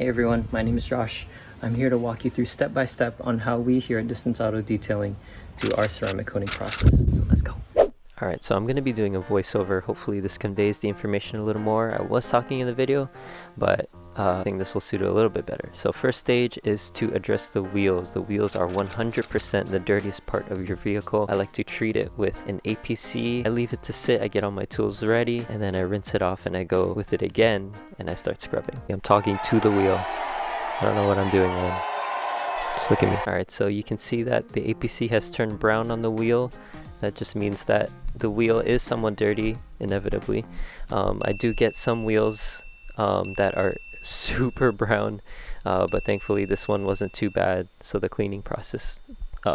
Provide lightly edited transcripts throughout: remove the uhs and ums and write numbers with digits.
Hey everyone, my name is Josh. I'm here to walk you through step by step on how we here at Distance Auto Detailing do our ceramic coating process. So let's go. Alright, so I'm going to be doing a voiceover. Hopefully this conveys the information a little more. I was talking in the video, but I think this will suit it a little bit better. So first stage is to address the wheels. The wheels are 100% the dirtiest part of your vehicle. I like to treat it with an APC. I leave it to sit, I get all my tools ready, and then I rinse it off and I go with it again and I start scrubbing. I'm talking to the wheel. I don't know what I'm doing, man. Just look at me. Alright, so you can see that the APC has turned brown on the wheel. That just means that the wheel is somewhat dirty, inevitably. I do get some wheels that are super brown, but thankfully this one wasn't too bad, so the cleaning process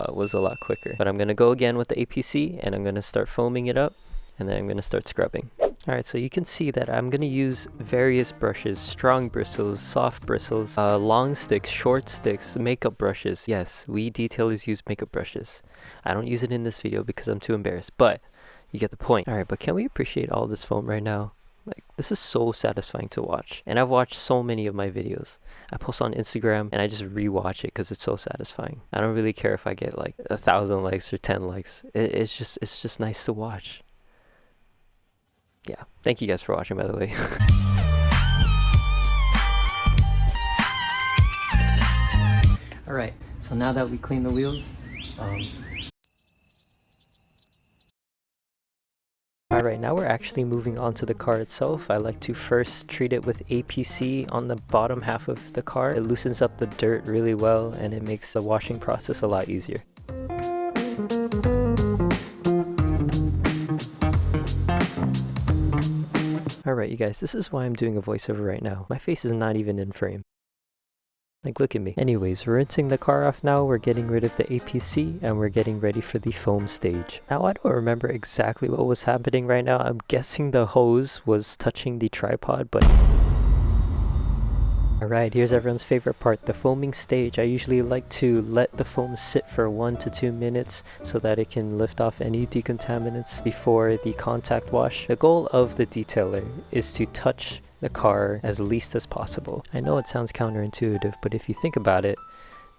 was a lot quicker. But I'm going to go again with the APC, and I'm going to start foaming it up, and then I'm going to start scrubbing. Alright, so you can see that I'm going to use various brushes: strong bristles, soft bristles, long sticks, short sticks, makeup brushes. Yes, we detailers use makeup brushes. I don't use it in this video because I'm too embarrassed, but you get the point. Alright, but can we appreciate all this foam right now? Like, this is so satisfying to watch. And I've watched so many of my videos. I post on Instagram and I just rewatch it because it's so satisfying. I don't really care if I get like 1,000 likes or 10 likes. It's just nice to watch. Yeah, thank you guys for watching, by the way. Alright, so now that we clean the wheels, Alright, now we're actually moving on to the car itself. I like to first treat it with APC on the bottom half of the car. It loosens up the dirt really well and it makes the washing process a lot easier. Alright you guys, this is why I'm doing a voiceover right now. My face is not even in frame. Like, look at me. Anyways, we're rinsing the car off now, we're getting rid of the APC, and we're getting ready for the foam stage. Now, I don't remember exactly what was happening right now. I'm guessing the hose was touching the tripod, but... Alright, here's everyone's favorite part, the foaming stage. I usually like to let the foam sit for 1 to 2 minutes so that it can lift off any decontaminants before the contact wash. The goal of the detailer is to touch the car as least as possible. I know it sounds counterintuitive, but if you think about it,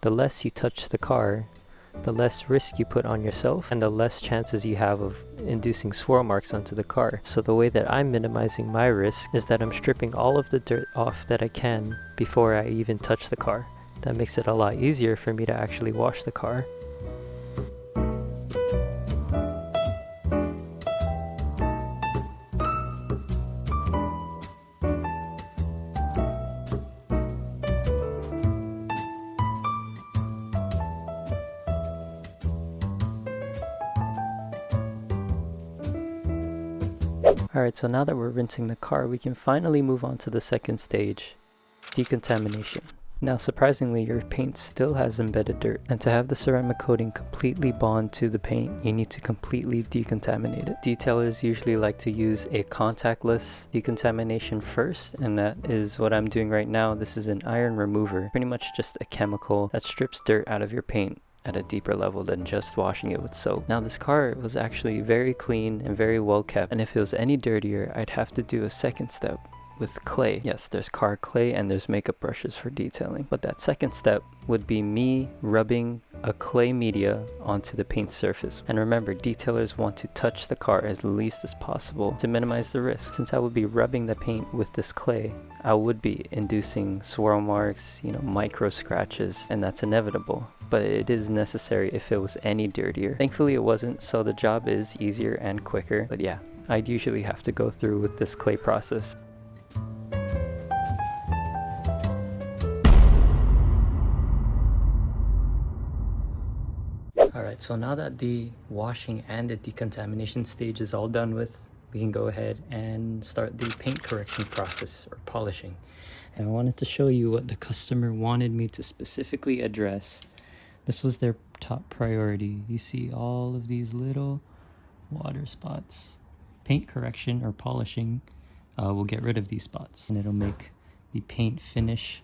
the less you touch the car, the less risk you put on yourself, and the less chances you have of inducing swirl marks onto the car. So the way that I'm minimizing my risk is that I'm stripping all of the dirt off that I can before I even touch the car. That makes it a lot easier for me to actually wash the car. Alright, so now that we're rinsing the car, we can finally move on to the second stage, decontamination. Now surprisingly, your paint still has embedded dirt, and to have the ceramic coating completely bond to the paint, you need to completely decontaminate it. Detailers usually like to use a contactless decontamination first, and that is what I'm doing right now. This is an iron remover, pretty much just a chemical that strips dirt out of your paint at a deeper level than just washing it with soap. Now this car was actually very clean and very well kept, and if it was any dirtier, I'd have to do a second step with clay. Yes, there's car clay and there's makeup brushes for detailing, but that second step would be me rubbing a clay media onto the paint surface. And remember, detailers want to touch the car as least as possible to minimize the risk. Since I would be rubbing the paint with this clay, I would be inducing swirl marks, micro scratches, and that's inevitable. But it is necessary if it was any dirtier. Thankfully it wasn't, so the job is easier and quicker. But yeah, I'd usually have to go through with this clay process. Alright, so now that the washing and the decontamination stage is all done with, we can go ahead and start the paint correction process, or polishing. And I wanted to show you what the customer wanted me to specifically address. This was their top priority. You see all of these little water spots. Paint correction or polishing will get rid of these spots, and it'll make the paint finish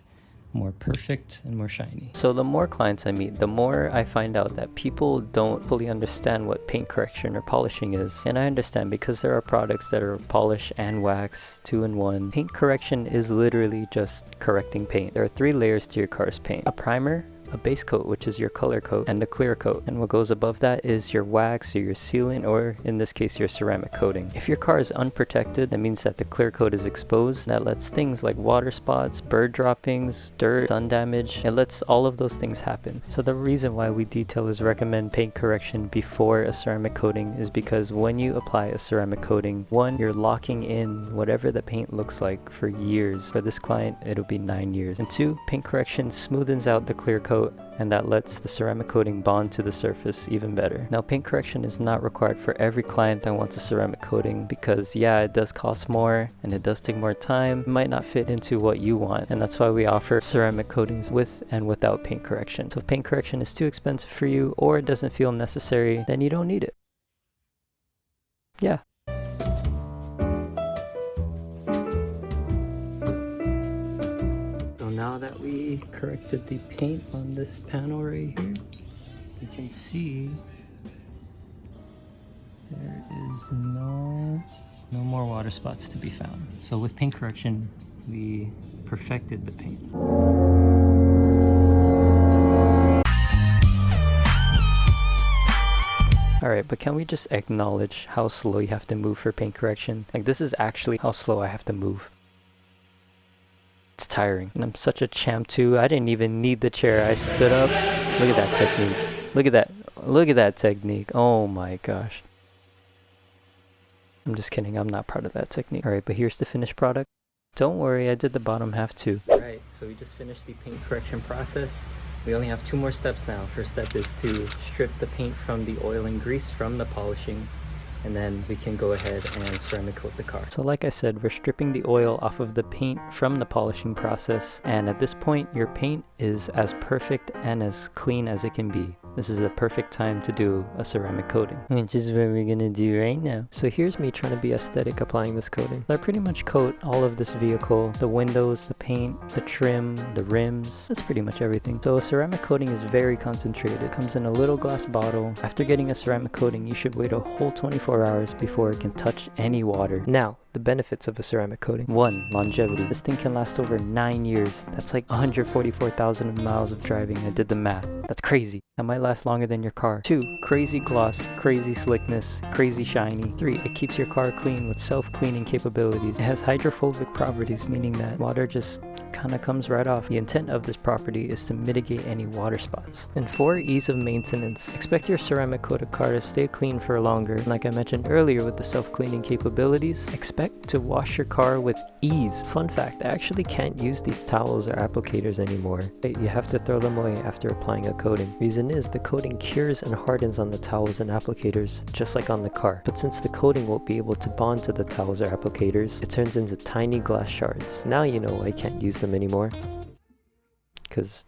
more perfect and more shiny. So the more clients I meet, the more I find out that people don't fully understand what paint correction or polishing is. And I understand, because there are products that are polish and wax 2-in-1. Paint correction is literally just correcting paint. There are 3 layers to your car's paint: a primer, a base coat, which is your color coat, and a clear coat. And what goes above that is your wax or your sealant, or in this case your ceramic coating. If your car is unprotected, that means that the clear coat is exposed. That lets things like water spots, bird droppings, dirt, sun damage, it lets all of those things happen. So the reason why we detailers recommend paint correction before a ceramic coating is because when you apply a ceramic coating, one, you're locking in whatever the paint looks like for years. For this client, it'll be 9 years. And 2, paint correction smoothens out the clear coat, and that lets the ceramic coating bond to the surface even better. Now, paint correction is not required for every client that wants a ceramic coating, because yeah, it does cost more and it does take more time. It might not fit into what you want, and that's why we offer ceramic coatings with and without paint correction. So if paint correction is too expensive for you, or it doesn't feel necessary, then you don't need it. Yeah. Now that we corrected the paint on this panel right here, you can see there is no more water spots to be found. So with paint correction, we perfected the paint. Alright, but can we just acknowledge how slow you have to move for paint correction? Like, this is actually how slow I have to move. It's tiring, and I'm such a champ too. I didn't even need the chair. I stood up. Look at that technique. Look at that. Look at that technique. Oh my gosh. I'm just kidding. I'm not proud of that technique. Alright, but here's the finished product. Don't worry, I did the bottom half too. Alright, so we just finished the paint correction process. We only have 2 more steps now. First step is to strip the paint from the oil and grease from the polishing, and then we can go ahead and ceramic coat the car. So like I said, we're stripping the oil off of the paint from the polishing process, and at this point your paint is as perfect and as clean as it can be. This is the perfect time to do a ceramic coating, which is what we're gonna do right now. So here's me trying to be aesthetic applying this coating. So I pretty much coat all of this vehicle: the windows, the paint, the trim, the rims. That's pretty much everything. So a ceramic coating is very concentrated. It comes in a little glass bottle. After getting a ceramic coating, you should wait a whole 24 hours before it can touch any water. Now, the benefits of a ceramic coating. 1, longevity. This thing can last over 9 years. That's like 144,000 miles of driving. I did the math. That's crazy. That might last longer than your car. 2, crazy gloss, crazy slickness, crazy shiny. 3, it keeps your car clean with self-cleaning capabilities. It has hydrophobic properties, meaning that water just kind of comes right off. The intent of this property is to mitigate any water spots. And 4, ease of maintenance. Expect your ceramic coated car to stay clean for longer. And like I mentioned earlier with the self-cleaning capabilities, expect to wash your car with ease. Fun fact, I actually can't use these towels or applicators anymore. You have to throw them away after applying a coating. Reason is, the coating cures and hardens on the towels and applicators, just like on the car. But since the coating won't be able to bond to the towels or applicators, it turns into tiny glass shards. Now you know I can't use them anymore, because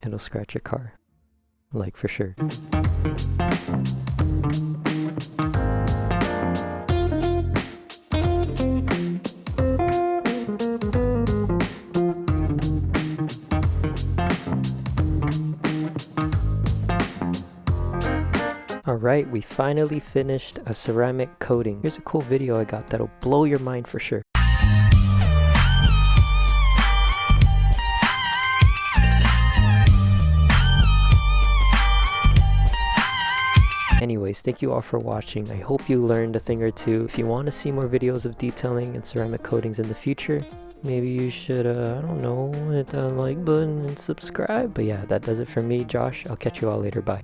it'll scratch your car, like for sure. Alright, we finally finished a ceramic coating. Here's a cool video I got that'll blow your mind for sure. Anyways, thank you all for watching. I hope you learned a thing or two. If you want to see more videos of detailing and ceramic coatings in the future, maybe you should, I don't know, hit that like button and subscribe. But yeah, that does it for me, Josh. I'll catch you all later. Bye.